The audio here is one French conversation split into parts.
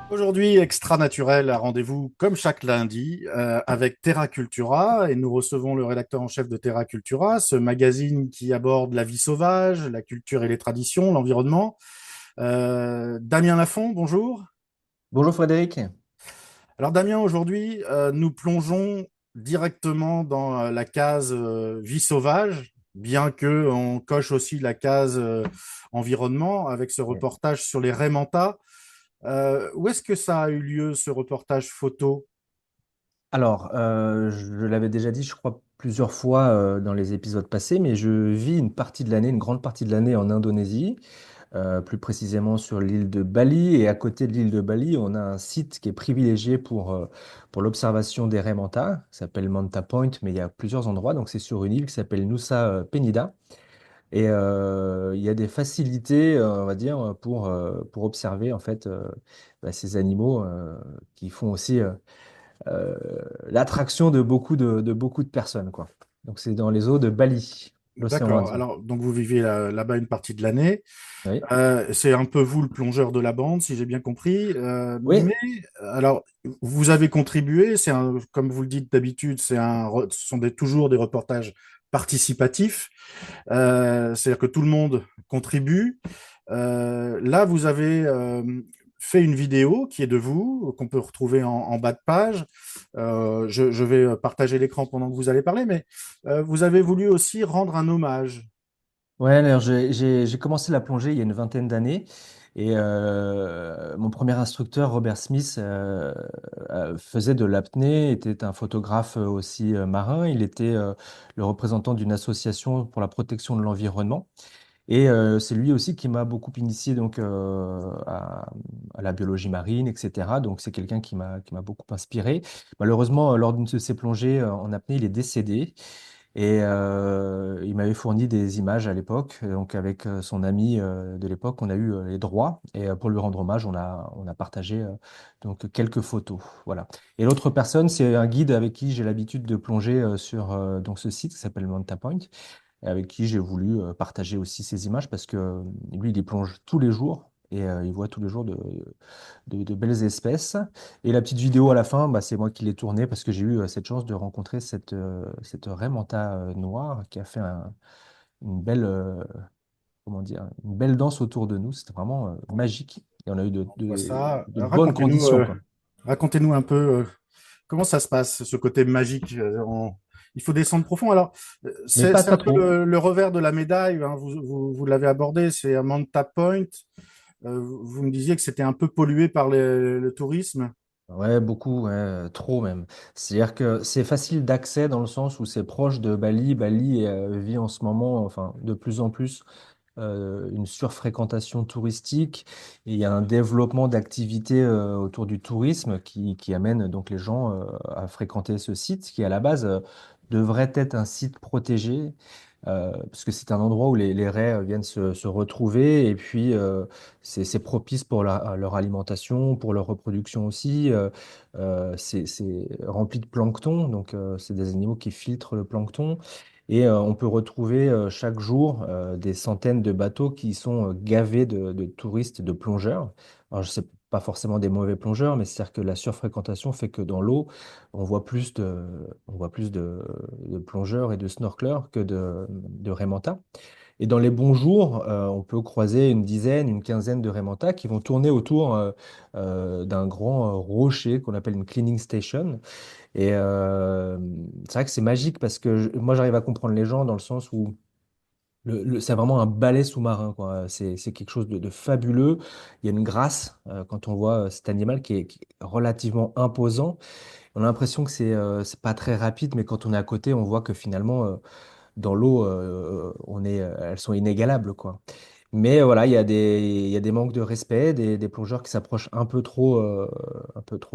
Aujourd'hui, Extra Naturel a rendez-vous comme chaque lundi avec Terra Cultura et nous recevons le rédacteur en chef de Terra Cultura, ce magazine qui aborde la vie sauvage, la culture et les traditions, l'environnement. Damien Lafont, bonjour. Bonjour Frédéric. Alors Damien, aujourd'hui, nous plongeons directement dans la case vie sauvage, bien que on coche aussi la case environnement avec ce Oui. reportage sur les raies manta. Où est-ce que ça a eu lieu, ce reportage photo? Alors, je l'avais déjà dit, je crois, plusieurs fois dans les épisodes passés, mais je vis une partie de l'année, une grande partie de l'année en Indonésie, plus précisément sur l'île de Bali. Et à côté de l'île de Bali, on a un site qui est privilégié pour l'observation des raies manta, qui s'appelle Manta Point, mais il y a plusieurs endroits. Donc, c'est sur une île qui s'appelle Nusa Penida. Et il y a des facilités, on va dire, pour observer en fait ces animaux qui font aussi euh, l'attraction de beaucoup de personnes, quoi. Donc c'est dans les eaux de Bali, l'océan D'accord. Indien. Alors, donc vous vivez là-bas une partie de l'année. Oui. C'est un peu vous le plongeur de la bande, si j'ai bien compris. Oui. Mais alors, vous avez contribué. Comme vous le dites d'habitude, ce sont toujours des reportages participatifs. C'est-à-dire que tout le monde contribue. Là, vous avez fait une vidéo qui est de vous, qu'on peut retrouver en bas de page. Je vais partager l'écran pendant que vous allez parler, mais vous avez voulu aussi rendre un hommage. Ouais, alors j'ai commencé la plongée il y a une vingtaine d'années et mon premier instructeur, Robert Smith, faisait de l'apnée, était un photographe aussi marin. Il était le représentant d'une association pour la protection de l'environnement. Et c'est lui aussi qui m'a beaucoup initié donc à la biologie marine, etc. Donc c'est quelqu'un qui m'a beaucoup inspiré. Malheureusement, lors d'une de ses plongées en apnée, il est décédé. Et il m'avait fourni des images à l'époque. Donc avec son ami de l'époque, on a eu les droits. Et pour lui rendre hommage, on a partagé donc quelques photos. Voilà. Et l'autre personne, c'est un guide avec qui j'ai l'habitude de plonger sur donc ce site qui s'appelle Manta Point et avec qui j'ai voulu partager aussi ces images parce que lui, il y plonge tous les jours et il voit tous les jours de belles espèces. Et la petite vidéo à la fin, bah, c'est moi qui l'ai tournée parce que j'ai eu cette chance de rencontrer cette raie manta noire qui a fait une belle, comment dire, une belle danse autour de nous. C'était vraiment magique et on a eu On voit ça. de bonnes conditions, quoi. Racontez-nous un peu comment ça se passe, ce côté magique. Il faut descendre profond. Alors, Mais c'est pas un peu trop. le revers de la médaille, hein. Vous l'avez abordé, c'est à Manta Point. Vous me disiez que c'était un peu pollué par le tourisme. Ouais, beaucoup, ouais, trop même. C'est-à-dire que c'est facile d'accès dans le sens où c'est proche de Bali. Bali vit en ce moment, enfin, de plus en plus, une surfréquentation touristique et il y a un développement d'activités autour du tourisme qui amène donc les gens à fréquenter ce site qui, à la base, devrait être un site protégé. Parce que c'est un endroit où les raies viennent se retrouver et puis c'est propice pour leur alimentation, pour leur reproduction aussi. C'est rempli de plancton, donc c'est des animaux qui filtrent le plancton. Et on peut retrouver chaque jour des centaines de bateaux qui sont gavés de touristes, de plongeurs. Alors, je sais pas forcément des mauvais plongeurs, mais c'est-à-dire que la surfréquentation fait que dans l'eau, on voit plus de plongeurs et de snorkelers que de raimentas. Et dans les bons jours, on peut croiser une dizaine, une quinzaine de raimentas qui vont tourner autour d'un grand rocher qu'on appelle une cleaning station. Et c'est vrai que c'est magique parce que moi, j'arrive à comprendre les gens dans le sens où c'est vraiment un balai sous-marin, quoi. C'est quelque chose de fabuleux. Il y a une grâce quand on voit cet animal qui est relativement imposant. On a l'impression que c'est pas très rapide, mais quand on est à côté, on voit que finalement, dans l'eau, elles sont inégalables, quoi. Mais voilà, il y a des manques de respect, des plongeurs qui s'approchent un peu trop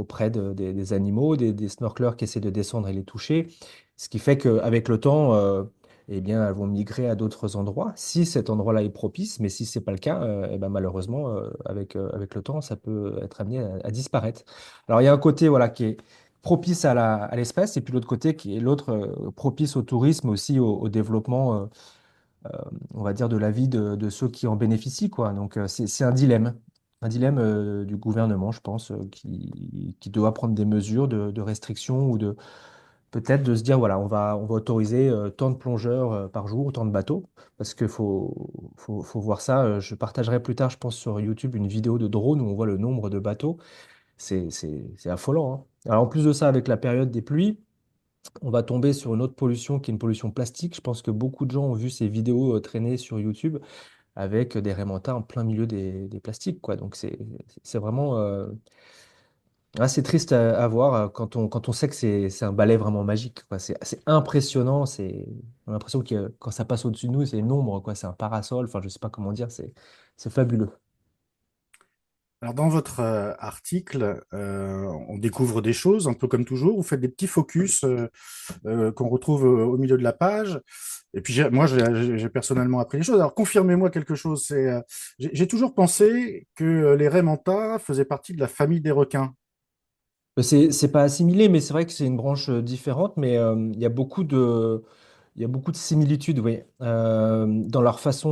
près des animaux, des snorkelers qui essaient de descendre et les toucher. Ce qui fait qu'avec le temps, eh bien, elles vont migrer à d'autres endroits, si cet endroit-là est propice. Mais si c'est pas le cas, eh ben, malheureusement, avec le temps, ça peut être amené à disparaître. Alors, il y a un côté voilà, qui est propice à l'espèce, et puis l'autre côté qui est l'autre propice au tourisme, aussi au développement, on va dire, de la vie de ceux qui en bénéficient, quoi. Donc, c'est un dilemme. un dilemme du gouvernement, je pense, qui doit prendre des mesures de restriction ou de peut-être de se dire, voilà, on va autoriser tant de plongeurs par jour, tant de bateaux, parce qu'il faut voir ça. Je partagerai plus tard, je pense, sur YouTube une vidéo de drone où on voit le nombre de bateaux. C'est affolant, hein. Alors, en plus de ça, avec la période des pluies, on va tomber sur une autre pollution qui est une pollution plastique. Je pense que beaucoup de gens ont vu ces vidéos traîner sur YouTube avec des Raymanta en plein milieu des plastiques, quoi. Donc, c'est vraiment assez triste à voir quand on sait que c'est un balai vraiment magique, quoi. C'est impressionnant. On a l'impression que quand ça passe au-dessus de nous, c'est une ombre, quoi. C'est un parasol. Enfin, je sais pas comment dire. C'est fabuleux. Alors, dans votre article, on découvre des choses, un peu comme toujours. Vous faites des petits focus qu'on retrouve au milieu de la page. Et puis, moi, j'ai personnellement appris des choses. Alors, confirmez-moi quelque chose. J'ai toujours pensé que les raies manta faisaient partie de la famille des requins. C'est pas assimilé, mais c'est vrai que c'est une branche différente, mais il y a beaucoup de similitudes, oui, dans leur façon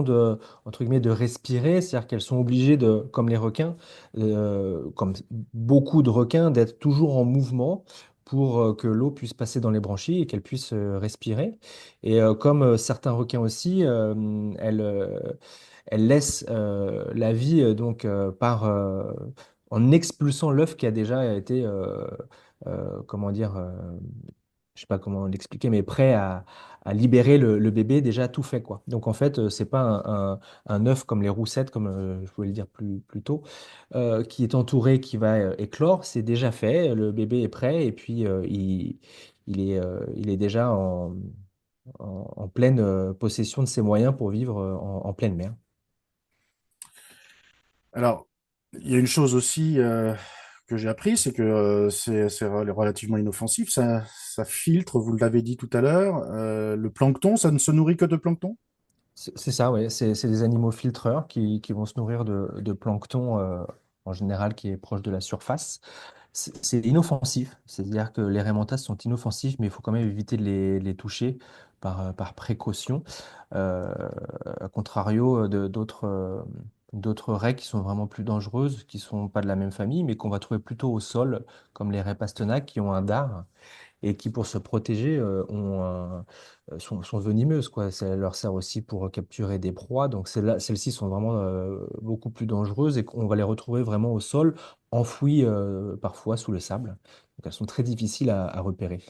entre guillemets, de respirer, c'est-à-dire qu'elles sont obligées de, comme les requins, comme beaucoup de requins, d'être toujours en mouvement pour que l'eau puisse passer dans les branchies et qu'elles puissent respirer. Et comme certains requins aussi, elles laissent la vie en expulsant l'œuf qui a déjà été, comment dire, je sais pas comment l'expliquer, mais prêt à libérer le bébé déjà tout fait, quoi. Donc en fait, c'est pas un œuf comme les roussettes, comme je voulais le dire plus tôt, qui est entouré, qui va éclore, c'est déjà fait, le bébé est prêt et puis il est déjà en pleine possession de ses moyens pour vivre en pleine mer. Alors, il y a une chose aussi que j'ai appris, c'est que c'est relativement inoffensif. Ça filtre, vous l'avez dit tout à l'heure, le plancton, ça ne se nourrit que de plancton? C'est ça, oui. C'est des animaux filtreurs qui vont se nourrir de plancton en général qui est proche de la surface. C'est inoffensif, c'est-à-dire que les raimentas sont inoffensifs, mais il faut quand même éviter de les toucher par précaution. Euh, à contrario d'autres raies qui sont vraiment plus dangereuses, qui sont pas de la même famille, mais qu'on va trouver plutôt au sol, comme les raies pastenaques qui ont un dard et qui, pour se protéger, sont venimeuses, quoi. Ça leur sert aussi pour capturer des proies. Donc celles-ci sont vraiment beaucoup plus dangereuses et qu'on va les retrouver vraiment au sol, enfouies parfois sous le sable. Donc elles sont très difficiles à repérer.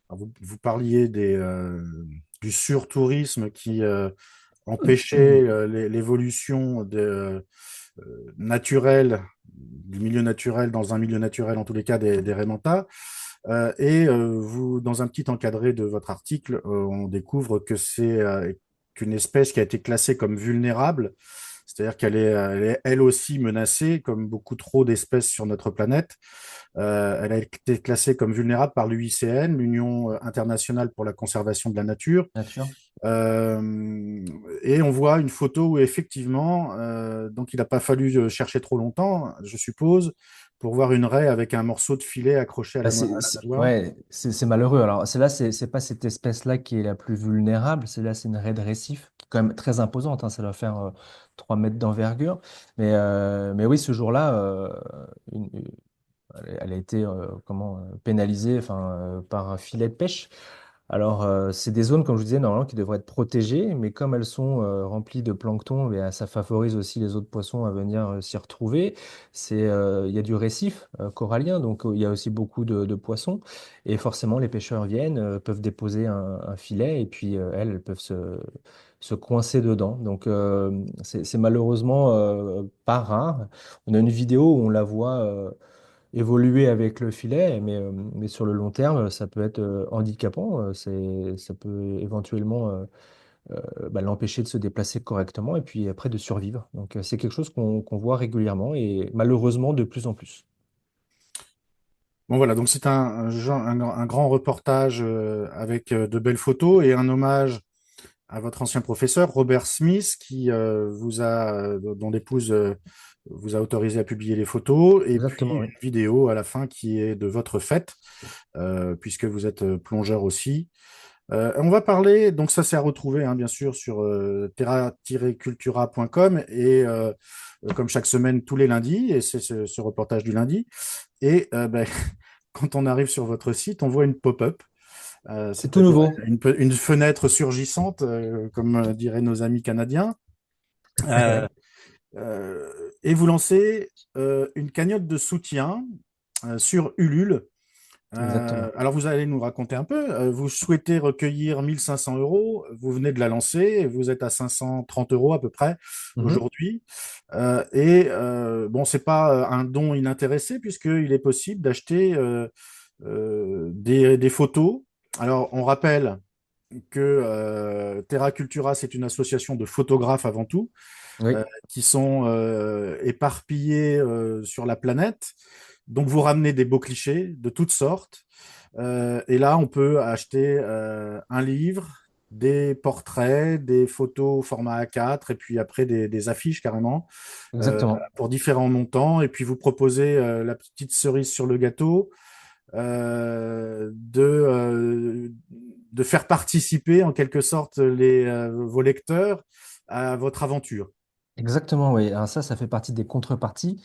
Alors, vous parliez du surtourisme qui empêchait l'évolution naturelle, du milieu naturel dans un milieu naturel, en tous les cas des raies manta. Vous, dans un petit encadré de votre article, on découvre que c'est qu'une espèce qui a été classée comme vulnérable, c'est-à-dire elle est elle aussi menacée, comme beaucoup trop d'espèces sur notre planète. Elle a été classée comme vulnérable par l'UICN, l'Union internationale pour la conservation de la nature. Nature. Et on voit une photo où effectivement, donc il n'a pas fallu chercher trop longtemps, je suppose, pour voir une raie avec un morceau de filet accroché à Bah, à la nageoire. ouais, c'est malheureux. Alors, celle-là, c'est pas cette espèce-là qui est la plus vulnérable. Celle-là, c'est une raie de récif, qui est quand même très imposante, hein. Ça doit faire 3 mètres d'envergure. Mais oui, ce jour-là, elle a été pénalisée enfin, par un filet de pêche. Alors, c'est des zones, comme je vous disais, normalement, qui devraient être protégées, mais comme elles sont remplies de plancton, eh ça favorise aussi les autres poissons à venir s'y retrouver. Il y a du récif corallien, donc il y a aussi beaucoup de poissons. Et forcément, les pêcheurs viennent, peuvent déposer un filet, et puis elles peuvent se coincer dedans. Donc, c'est malheureusement pas rare. On a une vidéo où on la voit évoluer avec le filet, mais sur le long terme, ça peut être handicapant. Ça peut éventuellement l'empêcher de se déplacer correctement et puis après de survivre. Donc, c'est quelque chose qu'on voit régulièrement et malheureusement de plus en plus. Bon voilà, donc c'est un grand reportage avec de belles photos et un hommage à votre ancien professeur, Robert Smith, dont l'épouse vous a autorisé à publier les photos, et puis Exactement, une oui. vidéo à la fin qui est de votre fête, puisque vous êtes plongeur aussi. On va parler, donc ça c'est à retrouver hein, bien sûr sur terra-cultura.com et comme chaque semaine tous les lundis, et c'est ce reportage du lundi. Et ben, quand on arrive sur votre site, on voit une pop-up, C'est tout c'est-à-dire nouveau. une fenêtre surgissante, comme diraient nos amis canadiens. Euh, euh, et vous lancez une cagnotte de soutien sur Ulule. Exactement. Alors, vous allez nous raconter un peu. Vous souhaitez recueillir 1500 euros. Vous venez de la lancer et vous êtes à 530 euros à peu près Mhm. aujourd'hui. Bon, c'est pas un don inintéressé puisqu'il est possible d'acheter des photos. Alors, on rappelle que Terra Cultura, c'est une association de photographes avant tout, Oui, qui sont éparpillés sur la planète. Donc, vous ramenez des beaux clichés de toutes sortes. Et là, on peut acheter un livre, des portraits, des photos format A4, et puis après des affiches carrément, exactement. pour différents montants. Et puis vous proposez la petite cerise sur le gâteau de faire participer en quelque sorte vos lecteurs à votre aventure. Exactement, oui. Alors ça fait partie des contreparties.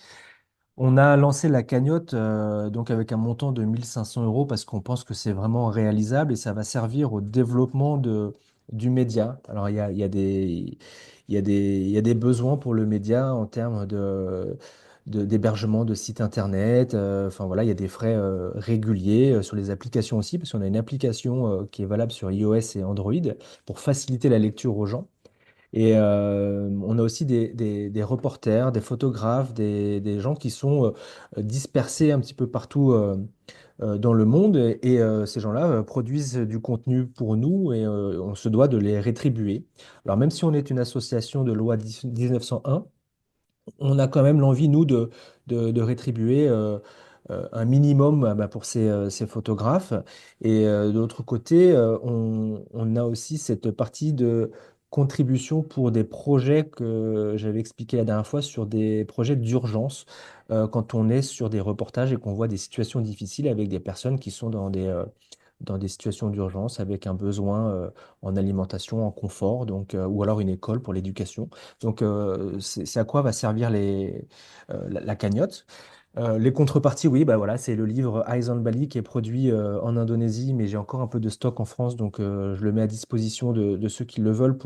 On a lancé la cagnotte donc avec un montant de 1500 euros parce qu'on pense que c'est vraiment réalisable et ça va servir au développement du média. Alors il y a des besoins pour le média en termes d'hébergement de sites internet. Enfin voilà, il y a des frais réguliers sur les applications aussi parce qu'on a une application qui est valable sur iOS et Android pour faciliter la lecture aux gens. Et on a aussi des reporters, des photographes, des gens qui sont dispersés un petit peu partout dans le monde. Et ces gens-là produisent du contenu pour nous et on se doit de les rétribuer. Alors même si on est une association de loi 1901, on a quand même l'envie, nous, de rétribuer un minimum bah, pour ces photographes. Et de l'autre côté, on a aussi cette partie de contribution pour des projets que j'avais expliqué la dernière fois sur des projets d'urgence, quand on est sur des reportages et qu'on voit des situations difficiles avec des personnes qui sont dans des situations d'urgence avec un besoin en alimentation, en confort, donc, ou alors une école pour l'éducation. Donc, c'est à quoi va servir la cagnotte. Les contreparties, oui, bah voilà, c'est le livre Eyes on Bali qui est produit en Indonésie, mais j'ai encore un peu de stock en France, donc je le mets à disposition de ceux qui le veulent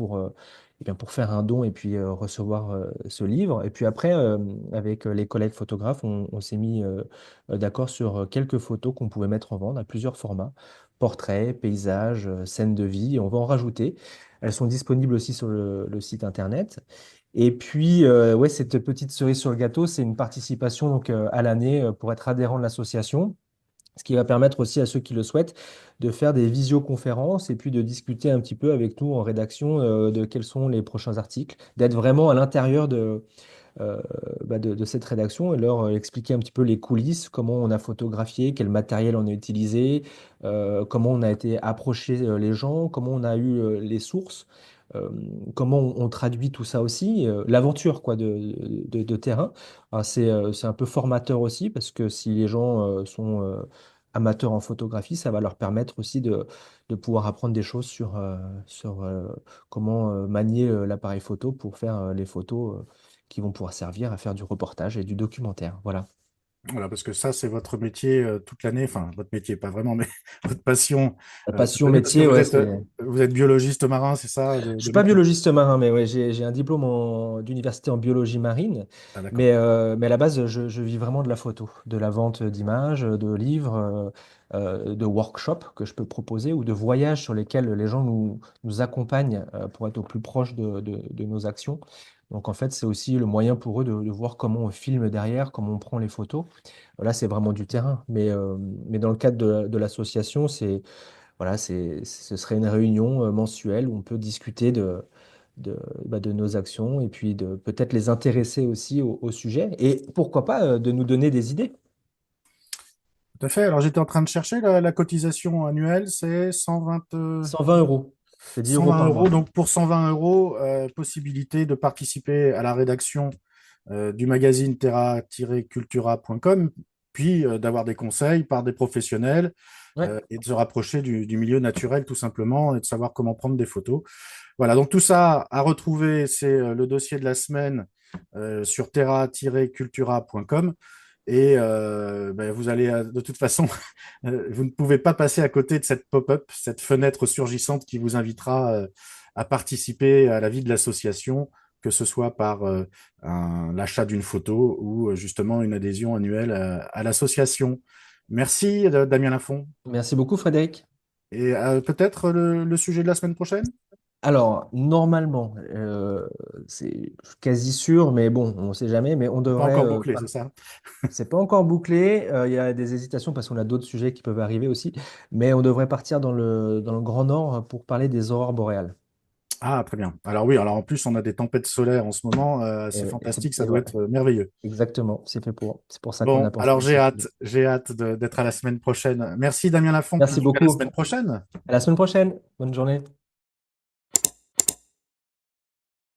eh bien, pour faire un don et puis recevoir ce livre. Et puis après, avec les collègues photographes, on s'est mis d'accord sur quelques photos qu'on pouvait mettre en vente à plusieurs formats, portraits, paysages, scènes de vie, et on va en rajouter. Elles sont disponibles aussi sur le site internet. Et puis, ouais, cette petite cerise sur le gâteau, c'est une participation donc, à l'année pour être adhérent de l'association, ce qui va permettre aussi à ceux qui le souhaitent de faire des visioconférences et puis de discuter un petit peu avec nous en rédaction de quels sont les prochains articles, d'être vraiment à l'intérieur euh, de cette rédaction et leur expliquer un petit peu les coulisses, comment on a photographié, quel matériel on a utilisé, comment on a été approcher les gens, comment on a eu les sources, euh, comment on traduit tout ça aussi, l'aventure quoi de terrain. Alors, c'est un peu formateur aussi parce que si les gens sont amateurs en photographie, ça va leur permettre aussi de pouvoir apprendre des choses sur comment manier l'appareil photo pour faire les photos qui vont pouvoir servir à faire du reportage et du documentaire. Voilà. Voilà, parce que ça, c'est votre métier toute l'année. Enfin, votre métier, pas vraiment, mais votre passion. La passion C'est-à-dire parce que métier, ouais, c'est. vous êtes biologiste marin, c'est ça, Je suis de pas métier. biologiste marin, mais ouais, j'ai un diplôme d'université en biologie marine. Ah, d'accord. Mais à la base, je vis vraiment de la photo, de la vente d'images, de livres, de workshops que je peux proposer ou de voyages sur lesquels les gens nous accompagnent pour être au plus proche de nos actions. Donc en fait, c'est aussi le moyen pour eux de voir comment on filme derrière, comment on prend les photos. Là, c'est vraiment du terrain. Mais dans le cadre de l'association, voilà, ce serait une réunion mensuelle où on peut discuter de nos actions et puis de peut-être les intéresser aussi au sujet et pourquoi pas de nous donner des idées. Tout à fait. Alors, j'étais en train de chercher la cotisation annuelle, c'est 120 euros, c'est 10 euros 120 par euros. mois. Donc, pour 120 euros, possibilité de participer à la rédaction du magazine terra-cultura.com, puis d'avoir des conseils par des professionnels Ouais, et de se rapprocher du milieu naturel tout simplement et de savoir comment prendre des photos. Voilà, donc tout ça à retrouver, c'est le dossier de la semaine sur terra-cultura.com. Et ben, vous allez, de toute façon, vous ne pouvez pas passer à côté de cette pop-up, cette fenêtre surgissante qui vous invitera à participer à la vie de l'association, que ce soit par l'achat d'une photo ou justement une adhésion annuelle à l'association. Merci, Damien Lafont. merci beaucoup, Frédéric. Et peut-être le sujet de la semaine prochaine? Alors, normalement, c'est quasi sûr, mais bon, on ne sait jamais, mais on Pas devrait. encore bouclé, c'est ça? C'est pas encore bouclé. Il y a des hésitations parce qu'on a d'autres sujets qui peuvent arriver aussi, mais on devrait partir dans le Grand Nord pour parler des aurores boréales. Ah, très bien. Alors oui, alors en plus, on a des tempêtes solaires en ce moment. Et, C'est ouais, fantastique, ça et doit ouais, être merveilleux. exactement, c'est fait pour. C'est pour ça qu'on a Bon, pensé alors à ce sujet. j'ai hâte d'être à la semaine prochaine. Merci Damien Lafont, puis Merci donc à la beaucoup. semaine prochaine. À la semaine prochaine. Bonne journée.